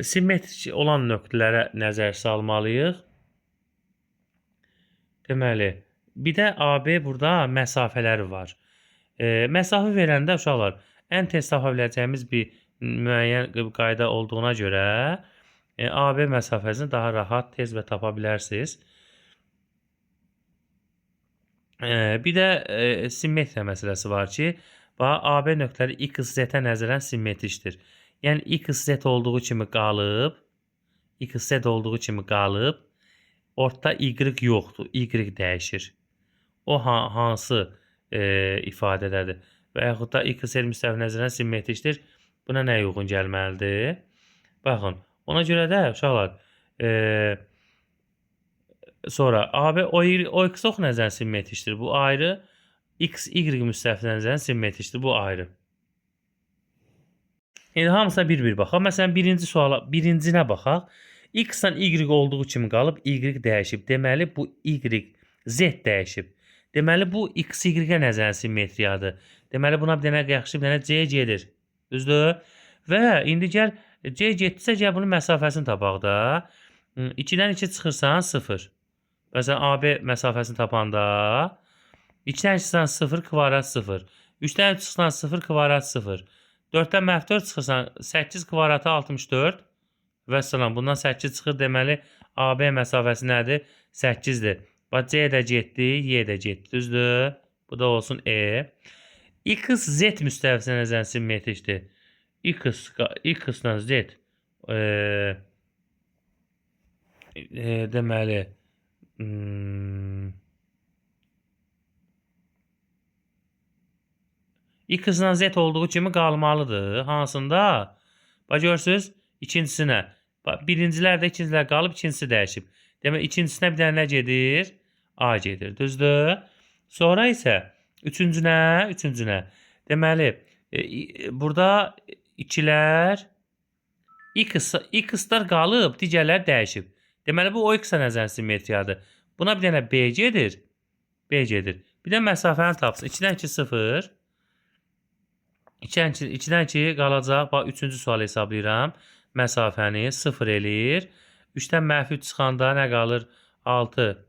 simmetrik olan nöqtələrə nəzər salmalıyıq. Deməli, bir də AB burada məsafələri var. Məsafə verəndə uşaqlar, ən tez tapa biləcəyimiz bir müəyyən qayda olduğuna görə AB məsafəsini daha rahat, tez və tapa bilərsiniz. Bir də simmetriya məsələsi var ki, AB nöqtələri XZ-ə nəzərən simmetrikdir. Yəni XZ olduğu kimi qalıb, ortada Y yoxdur, Y dəyişir. O hansı ifadədədir? Və yaxud da XZ müstəvi nəzərən simmetrikdir. Buna nə uyğun gəlməlidir? Baxın, ona görə də uşaqlar, sonra AB OX ox nəzərən simmetrikdir. Bu ayrı. X, Y müstəvi nəzərən simmetrikdir. Bu ayrı. Yəni, hamısına bir-bir baxaq. Məsələn, birincinə baxaq. X-dan Y olduğu kimi qalıb, Y dəyişib. Deməli, bu Y, Z dəyişib. Deməli, bu X, Y-ə nəzərən simmetriyadır. Deməli, buna bir dənə yaxşı, bir dənə C gedir. Düzdür? Və indi gəl, C getdirsə, gəl bunun məsafəsini tapaq da. 2'dən 2 çıxırsan 0. Məsələn AB məsafəsini tapanda 2'dən çıxırsan 0 kvadrat 0. 3'dən 3 çıxırsan 0 kvadrat 0. 4'dən -4 çıxırsan 8 kvadratı 64. Və salam bundan 8 çıxır deməli AB məsafəsi nədir? 8-dir. Bax C də getdi, Y də getdi. Düzdür? Bu da olsun E. X Z müstəvisinə nəzərən simmetrikdir. X ilə Z deməli X ilə Z olduğu kimi qalmalıdır. Hansında? Bax görürsünüz? İkincisinə. Birincilər də ikincilər qalıb, ikincisi dəyişib. Demək, ikincisinə bir dənə nə gedir? A gedir. Düzdür? Sonra isə üçüncünə. Deməli, burada ikilər X-lar qalıb, digərlər dəyişib. Deməli, bu o X-a nəzər simmetriyadır. Buna bir dənə B gedir. Bir də məsafəni tapsın. 2'dən 2 0. 2'dən 2 qalacaq. Bax, 3-cü sualı hesablayıram. Məsafəni 0 eləyir. 3'dən -3 çıxanda nə qalır? 6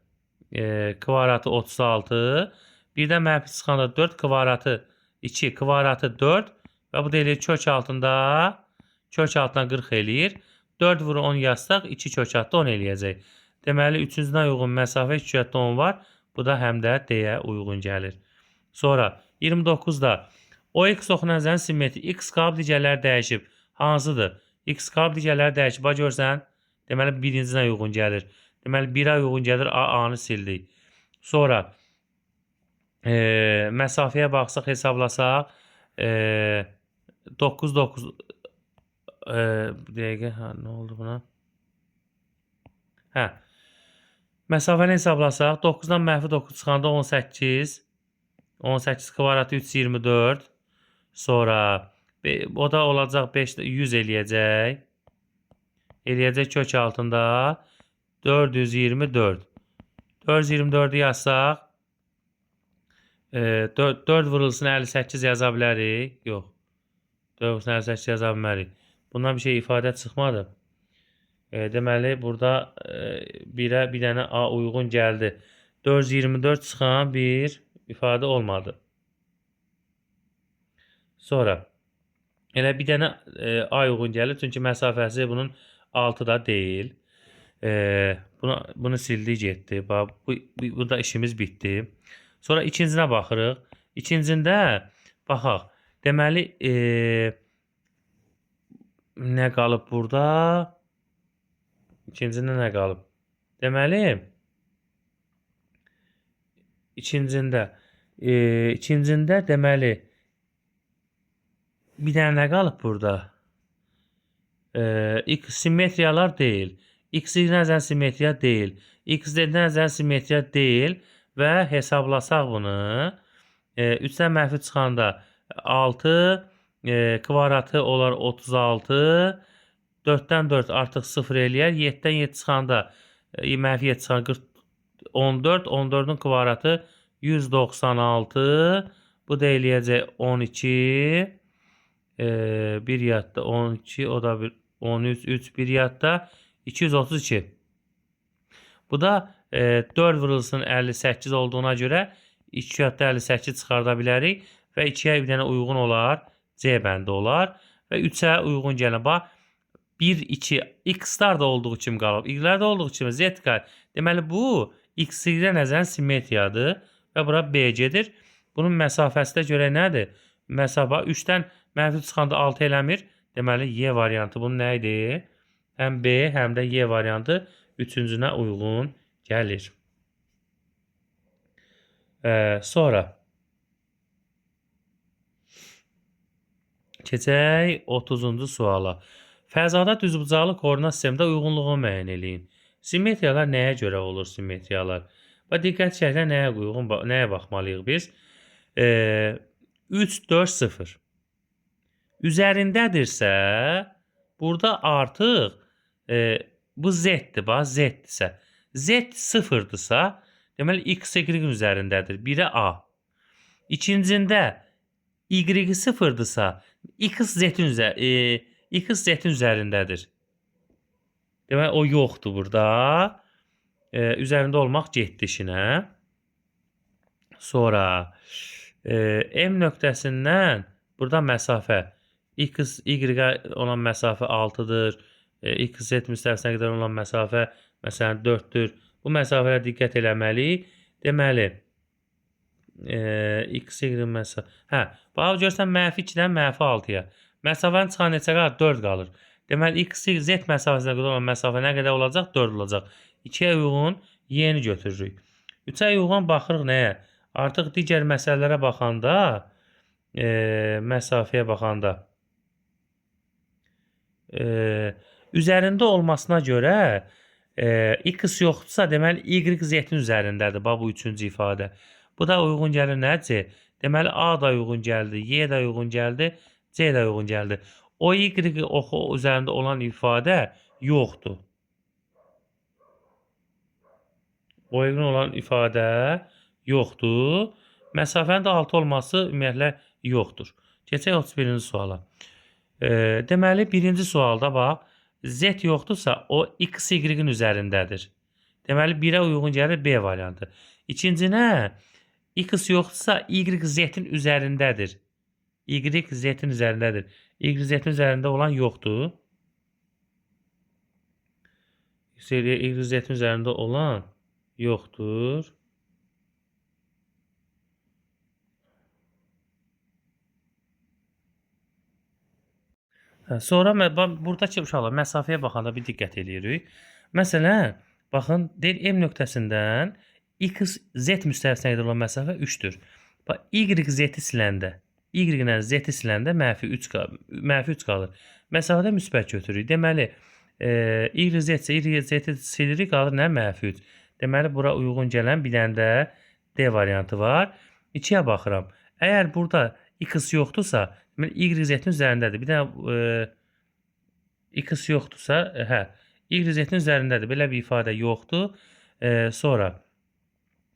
kvadratı 36. 1'dən -3 çıxanda 4 kvadratı 2 kvadratı 4. Və bu da eləyir kök altında 40 eləyir. 4 vurur 10 yazsaq 2 kök altında 10 eləyəcək. Deməli 3-cüdən uyğun məsafə 2 kök 10 var. Bu da həm də D-yə uyğun gəlir. Sonra 29-da OX oxunacaq simmetri. X qalıb digərlər dəyişib. Hansıdır? X qalıb digərlər dəyişib. Bax görsən, deməli birincinə uyğun gəlir. Deməli 1'ə uyğun gəlir. A-nı sildik. Sonra məsafəyə baxsaq, hesablasaq 9 bir dəqiqə, nə oldu buna? Məsafəni hesablasaq 9'dan -9 çıxanda 18. 18 kvadratı 3 24. Sonra o da olacaq 5 100 eləyəcək. Kök altında 424. 424'ü yazsaq 4 vurulsun 58 yaza bilərik. Yox. 4 vurulsun 58 yaza bilmərik. Bundan bir şey ifadə çıxmadı. Deməli burada bir dənə A uyğun gəldi. 424 çıxan bir ifadə olmadı. Sonra elə bir dənə A uyğun gəlir. Çünki məsafəsi bunun 6'da deyil. Bunu sildi getdi. Bu da işimiz bitdi. Sonra ikincinə baxırıq. İkincində baxaq. Deməli nə qalıb burada? İkincində nə qalıb? Deməli ikincində deməli bir dənə nə qalıb burada? X simmetriyalar deyil. X nəzər simmetriya deyil. X nəzər simmetriya deyil və hesablasaq bunu 3'dən -3 çıxanda 6 kvadratı olar 36. 4'dən 4 artıq 0 eləyər. 7'dən 7 çıxanda -7 çıxanda 14. 14'ün kvadratı 196. Bu da eləyəcək 12. Bir yadda 12, o da 13, 3 bir yadda 232. Bu da 4 vurulsun 58 olduğuna görə 2 yadda 58 çıxarda bilərik və 2'yə bir dənə uyğun olar. C bəndi olar və 3'ə uyğun gələn. Bax 1, 2, X-lar da olduğu kimi qalıb. Y-lər də olduğu kimi Z qalıb. Deməli bu X-yə nəzərən simmetriyadır və bura B gedir. Bunun məsafəsi də görə nədir? Məsafə 3'dən -3 çıxanda 6 eləmir. Deməli Y variantı bunun nə idi? Həm B, həm də Y variantı üçüncünə uyğun gəlir. Sonra keçək 30-cu suala. Fəzada düzbucaqlı koordinat sistemində uyğunluğu müəyyən eləyin. Simmetriyalar nəyə görə olur simmetriyalar? Və diqqət çəkək nəyə uyğun, nəyə baxmalıyıq biz? 3, 4, 0. Üzərindədirsə, burada artıq bu Z-dir, bax Z-dirsə. Z 0'dırsa, deməli X, Y-in üzərindədir. 1'ə A. İkincində Y 0'dırsa, X, Z-in üzərindədir. Deməli o yoxdur burada. Üzərində olmaq getdi işinə. Sonra M nöqtəsindən burada məsafə x, y-ə olan məsafə 6-dır. X, z müstəvisinə qədər olan məsafə məsələn 4-dür. Bu məsafələrə diqqət eləməliyik. Deməli x, y məsafə. Hə, bax görürsən -2-dən -6-ya. Məsafənin çıxan neçə qalır? 4 qalır. Deməli x, y, z məsafəsinə qədər olan məsafə nə qədər olacaq? 4 olacaq. 2-yə uyğun y-ni götürürük. 3-ə uyğun baxırıq nəyə? Artıq digər məsələlərə baxanda, məsafəyə baxanda, üzərində olmasına görə x yoxdursa, deməli y z-in üzərindədir. Bu üçüncü ifadə. Bu da uyğun gəlir nədir? Deməli a da uyğun gəldi, y da uyğun gəldi, c də uyğun gəldi. O y oxu üzərində olan ifadə yoxdur. O uyğun olan ifadə yoxdur. Məsafənin də 6 olması ümumiyyətlə yoxdur. Keçək 31-ci suala. Deməli, birinci sualda bax, z yoxdursa, o x, y-in üzərindədir. Deməli, 1-ə uyğun gəlir B variantı. İkincinə, x yoxdursa, y z-in üzərindədir. Y z-in üzərindədir. Y z-in üzərində olan yoxdur. Y z-in üzərində olan yoxdur. Sonra buradakı uşaqlar məsafəyə baxanda bir diqqət eləyirik. Məsələn, baxın, deyil M nöqtəsindən x, z müstəvisinə qədər olan məsafə 3-dür. Bax, y z-i siləndə, y ilə z-i siləndə -3 qalır. Məsafədə müsbət götürürük. Deməli, y z-i silirik, qalır nə? -3. Deməli, bura uyğun gələn bir dənə də D variantı var. 2-yə baxıram. Əgər burada x yoxdursa, deməli, y z-in üzərindədir. Bir dənə x yoxdursa, hə, y z-in üzərindədir. Belə bir ifadə yoxdur. Sonra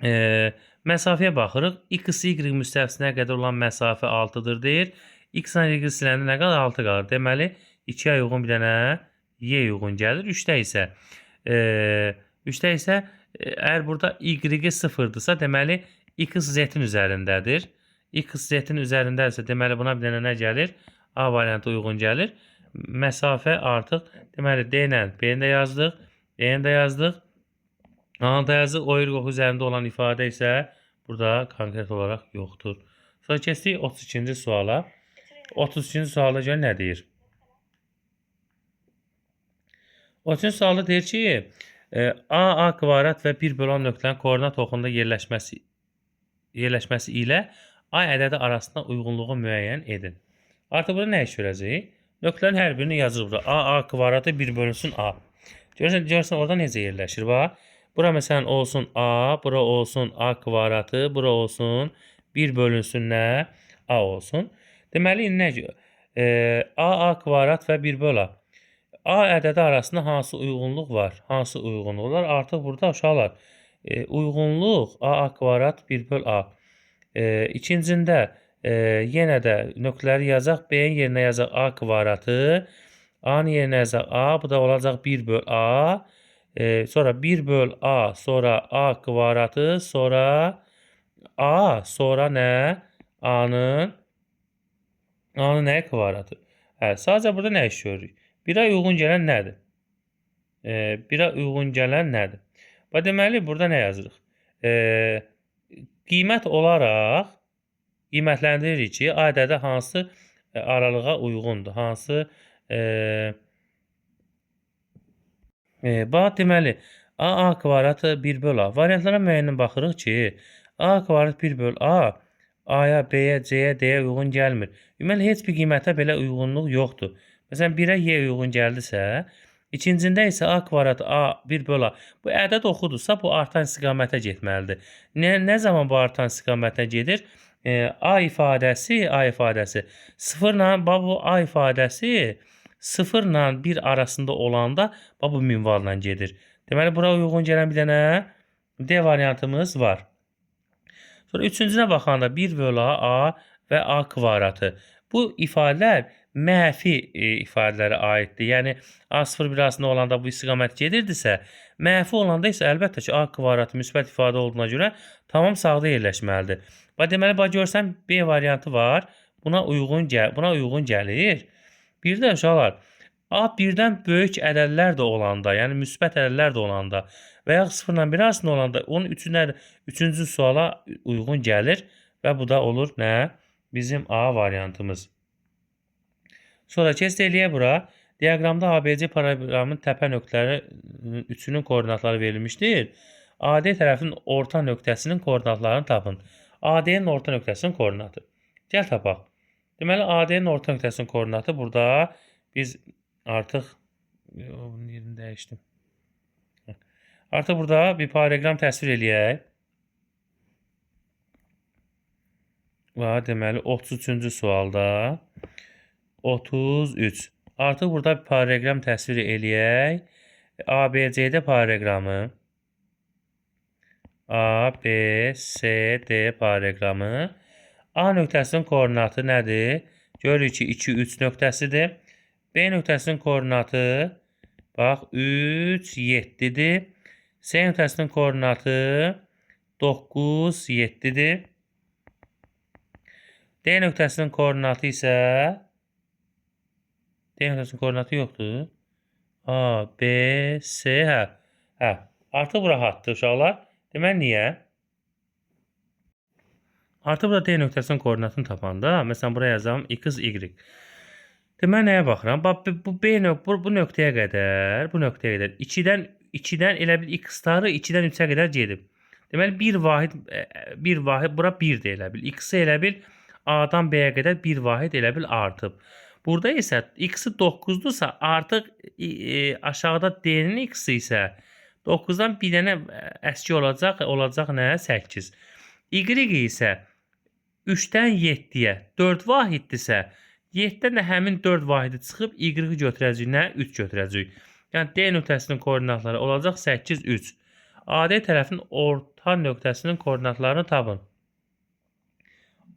məsafəyə baxırıq. X, y müstəvisinə qədər olan məsafə 6-dır deyir. X ilə y siləndə nə qalır? 6 qalır. Deməli, 2-yə uyğun bir dənə y uyğun gəlir. 3-də isə əgər burada y 0-dırsa, deməli, x z-in üzərindədir. X z-in üzərindədirsə, deməli, buna bir dənə nə gəlir? A variantı uyğun gəlir. Məsafə artıq, deməli, D ilə B-ni də yazdıq, E-ni də yazdıq. A-nı da yazdıq. O y üzərində olan ifadə isə burada konkret olaraq yoxdur. Sonra keçdik 32-ci suala. 33-cü sualda görə nə deyir? 33-cü sualda deyir ki, A kvadrat və 1/10 nöqtənin koordinat oxunda yerləşməsi ilə A ədədi arasında uyğunluğu müəyyən edin. Artıq burada nə iş görəcəyik? Nöqtələrin hər birini yazırıq burada. A kvadratı 1/A. Görürsən orada necə yerləşir? Bax, bura məsələn olsun A, bura olsun A kvadratı, bura olsun 1/nə A olsun. Deməli, nə ki? A kvadrat və 1/A. A ədədi arasında hansı uyğunluq var? Hansı uyğunluqlar? Artıq burada uşaqlar uyğunluq A kvadrat 1/A. İkincində yenə də nöqtələri yazaq. B-nin yerinə yazaq A kvadratı. A-nın yerinə yazaq A. Bu da olacaq 1/A. Sonra 1/A. Sonra A kvadratı. Sonra A. Sonra nə? A-nın nə kvadratı? Sadəcə burada nə iş görürük? 1-ə uyğun gələn nədir? 1-ə uyğun gələn nədir? Deməli, burada nə yazırıq? Qiymət olaraq qiymətləndiririk ki, A ədədi hansı aralığa uyğundur? Hansı bax, deməli, A kvadratı 1/A. Variantlara müəyyən baxırıq ki, A kvadrat 1/A A-ya, B-yə, C-yə, D-yə uyğun gəlmir. Ümumiyyətlə, heç bir qiymətə belə uyğunluq yoxdur. Məsələn, 1-ə Y uyğun gəldisə, ikincində isə A kvadrat A 1/A. Bu ədəd oxudursa, bu artan istiqamətə getməlidir. Nə zaman bu artan istiqamətə gedir? A ifadəsi 0 ilə, bu A ifadəsi 0 ilə 1 arasında olanda bu minvalla gedir. Deməli, bura uyğun gələn bir dənə D variantımız var. Sonra üçüncünə baxanda 1/A və A kvadratı. Bu ifadələr mənfi ifadələrə aiddir. Yəni A0 bir arasında olanda bu istiqamət gedirdisə, mənfi olanda isə əlbəttə ki, A kvadratı müsbət ifadə olduğuna görə tamam sağda yerləşməlidir. Deməli, görsən B variantı var. Buna uyğun gəlir. Bir də uşaqlar, A birdən böyük ədədlər də olanda, yəni müsbət ədədlər də olanda və ya 0 ilə 1 arasında olanda onun üçüncü suala uyğun gəlir və bu da olur nə? Bizim A variantımız. Sonra test eləyək bura. Diaqramda ABC paralleloqramın təpə nöqtələri üçünün koordinatları verilmişdir. AD tərəfin orta nöqtəsinin koordinatlarını tapın. AD'nin orta nöqtəsinin koordinatı. Gəl tapaq. Deməli, AD'nin orta nöqtəsinin koordinatı burada biz artıq yerini dəyişdim. Artıq burada bir paralleloqram təsvir eləyək. Deməli, 33-cü sualda 33. Artıq burada bir paralleloqram təsvir eləyək. ABCD paralleloqramı. ABCD paralleloqramı. A nöqtəsinin koordinatı nədir? Görürük ki, 2, 3 nöqtəsidir. B nöqtəsinin koordinatı bax 3, 7-dir. C nöqtəsinin koordinatı 9, 7-dir. D nöqtəsinin koordinatı isə D nöqtəsinin koordinatı yoxdur. A, B, C, hə. Artıq bu rahatdır uşaqlar. Deməli, niyə? Artıq burada D nöqtəsinin koordinatını tapanda, məsələn, buraya yazalım x, y. Deməli, nəyə baxıram? Bu nöqtəyə qədər, 2-dən elə bil x-ları 2-dən 3-ə qədər gedib. Deməli, bir vahid bura 1-dir elə bil. X-i elə bil A-dan B-yə qədər bir vahid elə bil artıb. Burada isə x-i 9-dursa, artıq aşağıda D-nin x-i isə 9-dan bir dənə əski olacaq nə? 8. Y isə 3-dən 7-yə 4 vahiddirsə, 7-dən də həmin 4 vahidi çıxıb y-i götürəcək nə? 3 götürəcək. Yəni D nöqtəsinin koordinatları olacaq 8, 3. AD tərəfin orta nöqtəsinin koordinatlarını tapın.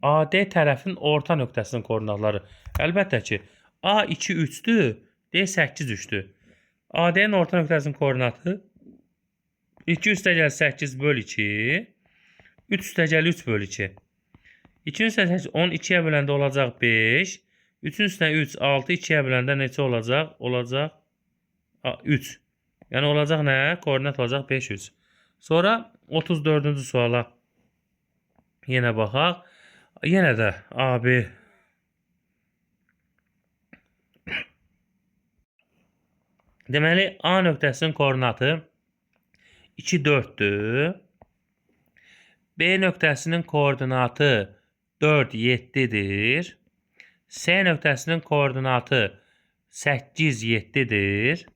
AD tərəfin orta nöqtəsinin koordinatları. Əlbəttə ki, A 2, 3-dür, D 8, 3-dür. AD-nin orta nöqtəsinin koordinatı 2 üstəgəl 8 böl 2, 3 üstəgəl 3 böl 2. 2 üstəgəl 8, 10 2-yə böləndə olacaq 5. 3-ün üstünə 3, 6, 2-yə böləndə neçə olacaq? Olacaq 3. Yəni olacaq nə? Koordinat olacaq 5, 3. Sonra 34-cü suala yenə baxaq. Yenə də AB deməli, A nöqtəsinin koordinatı 2, 4-dür. B nöqtəsinin koordinatı 4, 7-dir. C nöqtəsinin koordinatı 8, 7-dir.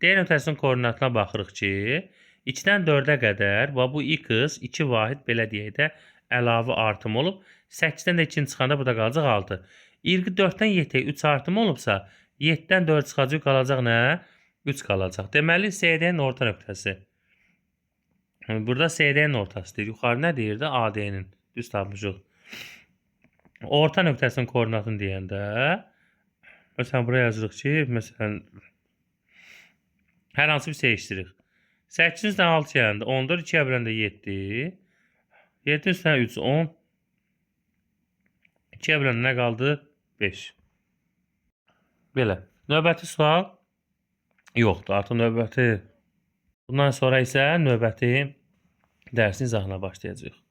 D nöqtəsinin koordinatına baxırıq ki, 2-dən 4-ə qədər bu x 2 vahid belə deyək də əlavə artım olub. 8-dən də 2-ni çıxanda burada qalacaq 6. 24-dən 7-yə 3 artım olubsa, 7-dən 4 çıxacaq qalacaq nə? 3 qalacaq. Deməli, CD-nin orta nöqtəsi. Burada CD-nin ortasıdır. Yuxarı nə deyirdi? AD-nin. Düz tapmışıq. Orta nöqtəsinin koordinatını deyəndə, məsələn, buraya yazırıq ki, məsələn, hər hansı bir seçdirik. 8-in üstünə 6 gələndə 14, 2-yə böləndə 7. 7-in üstünə 3, 10. 2-yə böləndə nə qaldı? 5. Belə. Növbəti sual yoxdur. Artıq növbəti. Bundan sonra isə növbəti dərsin izahına başlayacağıq.